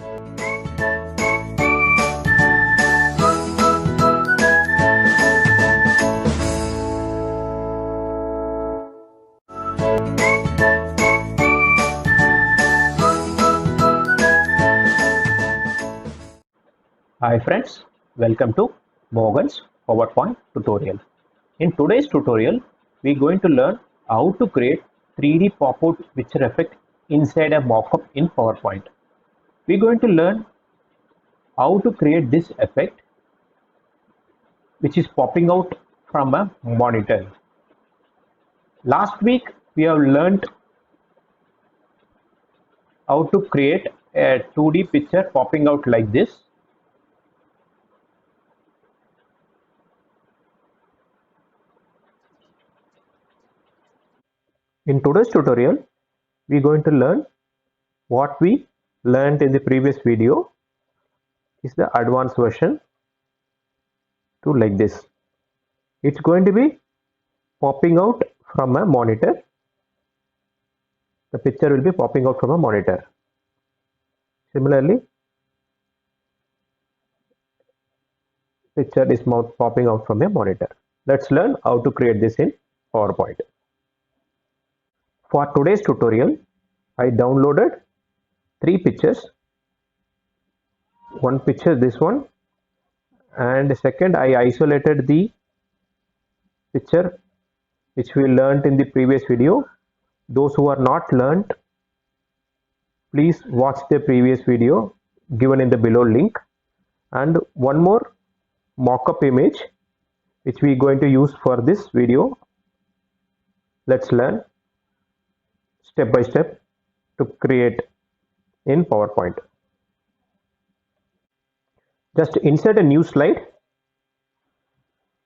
Hi friends, welcome to Morgan's PowerPoint tutorial. In today's tutorial, we're going to learn how to create 3D pop-out picture effect inside a mockup in PowerPoint. We're going to learn how to create this effect which is popping out from a monitor. Last week, we have learned how to create a 2D picture popping out like this. In today's tutorial, we're going to learn what we learned in the previous video is the advanced version to like this. It's going to be popping out from a monitor. The picture will be popping out from a monitor. Similarly, picture is popping out from a monitor. Let's learn how to create this in PowerPoint. For today's tutorial, I downloaded 3 pictures. One picture, this one, and second I isolated the picture which we learnt in the previous video. Those who are not learnt, please watch the previous video given in the below link. And one more mockup image which we are going to use for this video. Let's learn step by step to create in PowerPoint. Just insert a new slide,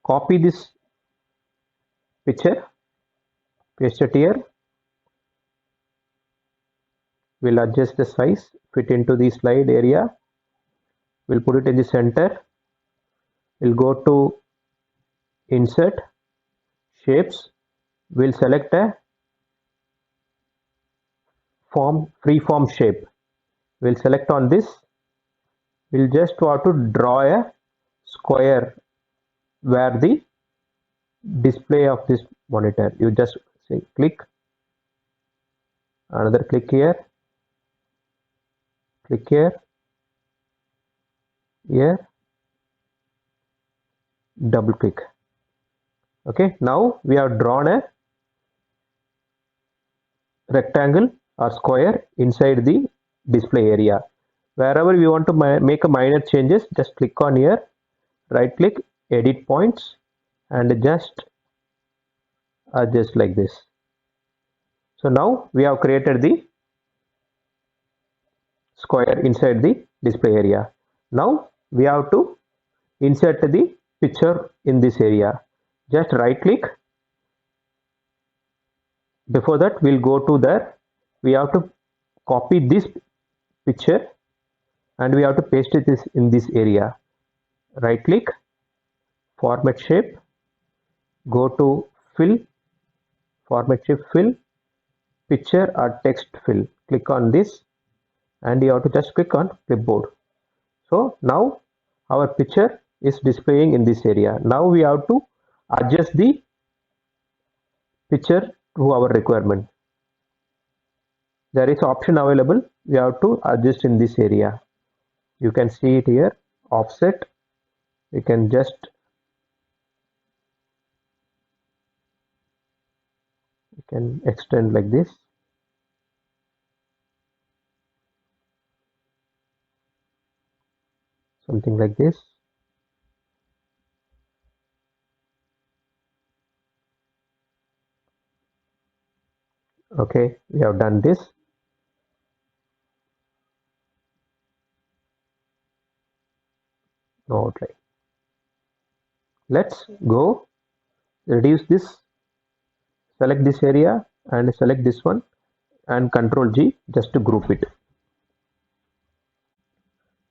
copy this picture, paste it here. We'll adjust the size, fit into the slide area. We'll put it in the center. We'll go to insert, shapes. We'll select a freeform shape. We'll select on this. We'll just want to draw a square where the display of this monitor. You just say click, another click here, click here, double click. Okay, now we have drawn a rectangle or square inside the display area. Wherever we want to make a minor changes, just click on here, right click, edit points, and just adjust like this. So now we have created the square inside the display area. Now we have to insert the picture in this area. Just right click. Before that, we'll go to there. We have to copy this picture and we have to paste it in this area. Right click, format shape, go to fill, format shape fill, picture or text fill. Click on this and you have to just click on clipboard. So now our picture is displaying in this area. Now we have to adjust the picture to our requirement. There is option available. We have to adjust in this area. You can see it here, offset. We can just extend like this. Something like this. Okay, we have done this. Okay, let's go reduce this, select this area and select this one and Ctrl G just to group it.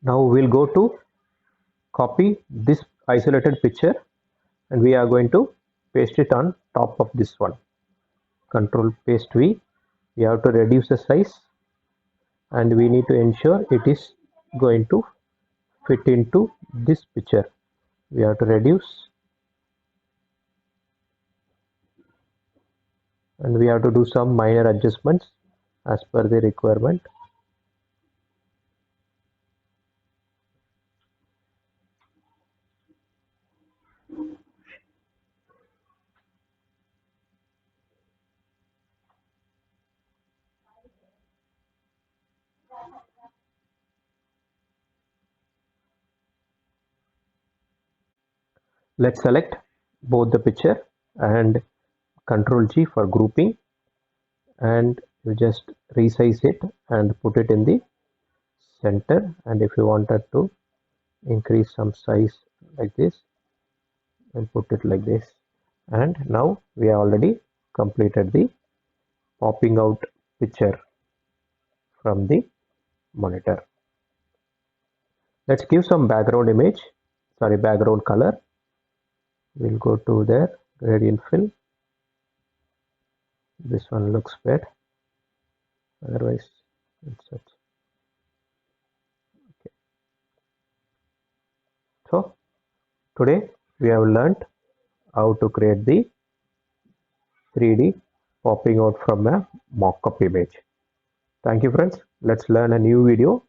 Now we'll go to copy this isolated picture and we are going to paste it on top of this one. Ctrl paste V. We have to reduce the size and we need to ensure it is going to fit into this picture. We have to reduce and we have to do some minor adjustments as per the requirement. Let's select both the picture and Control G for grouping, and you just resize it and put it in the center. And if you wanted to increase some size like this and put it like this, and now we have already completed the popping out picture from the monitor. Let's give some background color. We'll go to there, gradient fill. This one looks bad, otherwise it's such. Okay. So today we have learnt how to create the 3D popping out from a mock-up image. Thank you friends. Let's learn a new video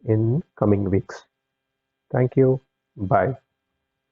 in coming weeks. Thank you. Bye.